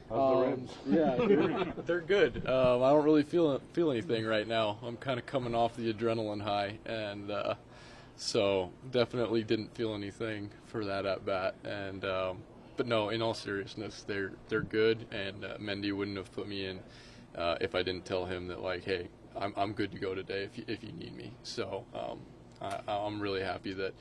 How's the ribs? Yeah, they're good. I don't really feel anything right now. I'm kind of coming off the adrenaline high, and so definitely didn't feel anything for that at bat. And but no, in all seriousness, they're good, and Mendy wouldn't have put me in if I didn't tell him that, like, hey, I'm good to go today if you need me. So I'm really happy that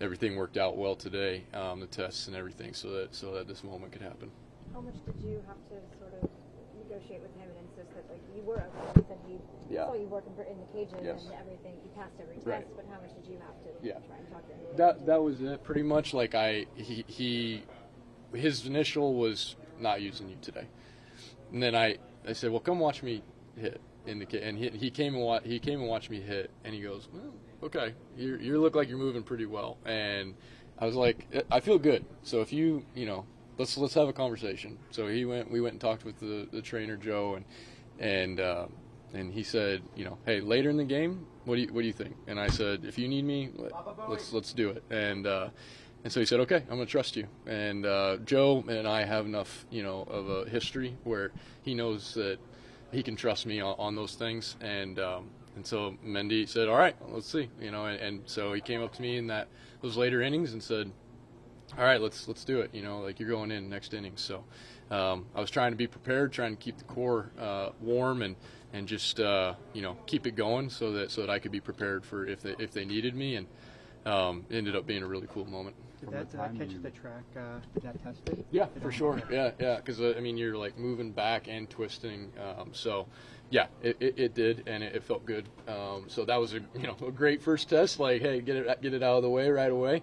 everything worked out well today, the tests and everything, so that this moment could happen. How much did you have to sort of negotiate with him and insist that, like, you were okay? You said he saw you working in the cages and everything. You passed every test, right. But how much did you have to try and talk to him? That was it, pretty much. Like his initial was not using you today, and then I said, well, come watch me hit in the and he came and watched me hit, and he goes, well, okay, you look like you're moving pretty well, and I was like, I feel good. So if you know. Let's have a conversation. So we went and talked with the trainer Joe, and he said, hey, later in the game, what do you think? And I said, if you need me, let's do it. And so he said, okay, I'm gonna trust you. And Joe and I have enough of a history where he knows that he can trust me on those things. And so Mendy said, all right, let's see. And so he came up to me in those later innings and said, all right, let's do it. Like, you're going in next inning. So I was trying to be prepared, trying to keep the core warm and just keep it going so that I could be prepared for if they needed me. And it ended up being a really cool moment. Did that catch the track? Did that test it? Yeah, for sure. Yeah, because you're like moving back and twisting. So yeah, it did, and it felt good. So that was a great first test. Like, hey, get it out of the way right away.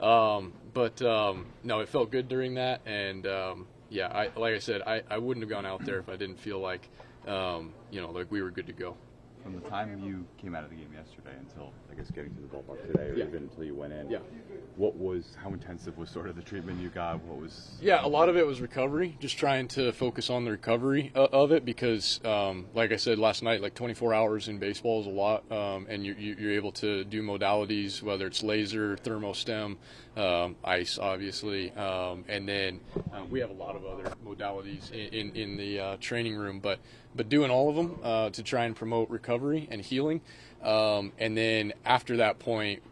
But no, it felt good during that, and like I said, I wouldn't have gone out there if I didn't feel like like we were good to go. From the time you came out of the game yesterday until, I guess, getting to the ballpark today, or even until you went in, how intensive was sort of the treatment you got? What was? Yeah, a lot of it was recovery, just trying to focus on the recovery of it because, like I said last night, like 24 hours in baseball is a lot, and you're able to do modalities, whether it's laser, thermostem, ice, obviously, and then we have a lot of other modalities in the training room, but doing all of them to try and promote recovery and healing. And then after that point,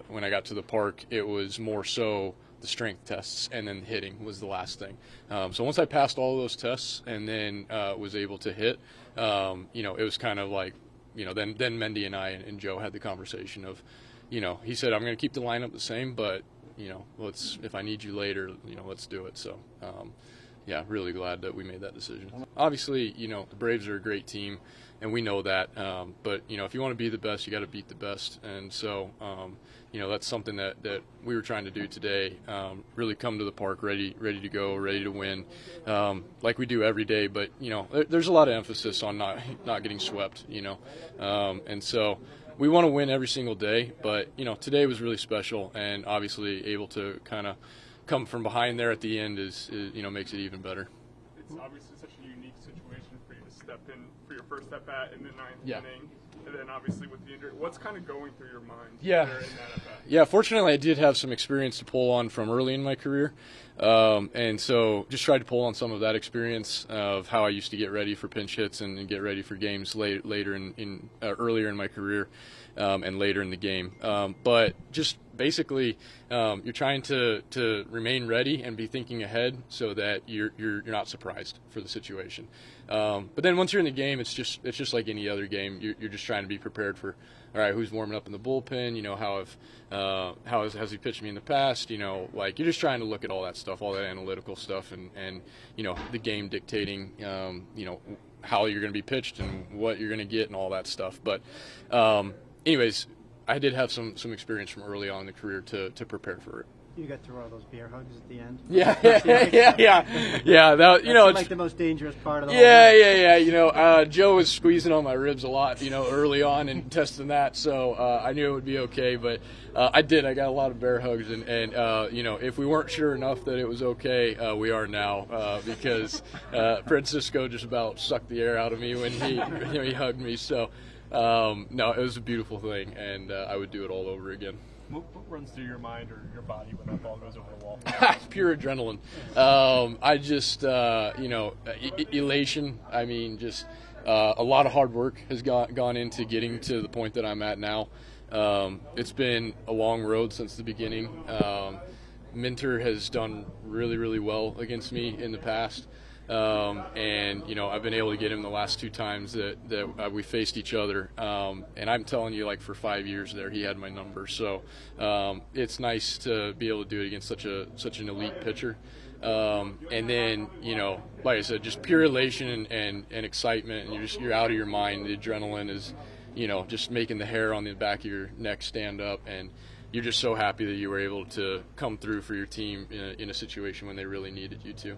when I got to the park, it was more so the strength tests, and then hitting was the last thing. So once I passed all of those tests and then was able to hit, it was kind of like, then Mendy and I and Joe had the conversation of, he said, I'm going to keep the lineup the same, but, if I need you later, let's do it. So, yeah, really glad that we made that decision. Obviously, the Braves are a great team, and we know that. But, if you want to be the best, you got to beat the best. And so, that's something that we were trying to do today. Really come to the park ready to go, ready to win, like we do every day. But, there's a lot of emphasis on not getting swept, and so we want to win every single day. But, today was really special, and obviously able to kind of come from behind there at the end is makes it even better. It's obviously such a unique situation for you to step in for your first at bat in the ninth inning, and then obviously with the injury, what's kind of going through your mind? Yeah, in that at bat? Yeah. Fortunately, I did have some experience to pull on from early in my career, and so just tried to pull on some of that experience of how I used to get ready for pinch hits and get ready for games earlier in my career. And later in the game, but just basically, you're trying to remain ready and be thinking ahead so that you're not surprised for the situation. But then once you're in the game, it's just like any other game. You're just trying to be prepared for, all right, who's warming up in the bullpen? How has he pitched me in the past? Like, you're just trying to look at all that stuff, all that analytical stuff, and the game dictating, how you're going to be pitched and what you're going to get and all that stuff. But anyways, I did have some experience from early on in the career to prepare for it. You got through all those beer hugs at the end. Yeah. That, That's like the most dangerous part of the whole thing. Joe was squeezing on my ribs a lot, early on and testing that, so I knew it would be okay. But I got a lot of bear hugs, and if we weren't sure enough that it was okay, we are now because Francisco just about sucked the air out of me when he hugged me. So no, it was a beautiful thing, and I would do it all over again. What runs through your mind or your body when that ball goes over the wall? Pure adrenaline. I just, elation. I mean, just a lot of hard work has gone into getting to the point that I'm at now. It's been a long road since the beginning. Minter has done really, really well against me in the past. And I've been able to get him the last 2 times that we faced each other, and I'm telling you, like, for 5 years there, he had my number. So it's nice to be able to do it against such an elite pitcher. And then like I said, just pure elation and excitement, and you're out of your mind. The adrenaline is just making the hair on the back of your neck stand up, and you're just so happy that you were able to come through for your team in a situation when they really needed you to.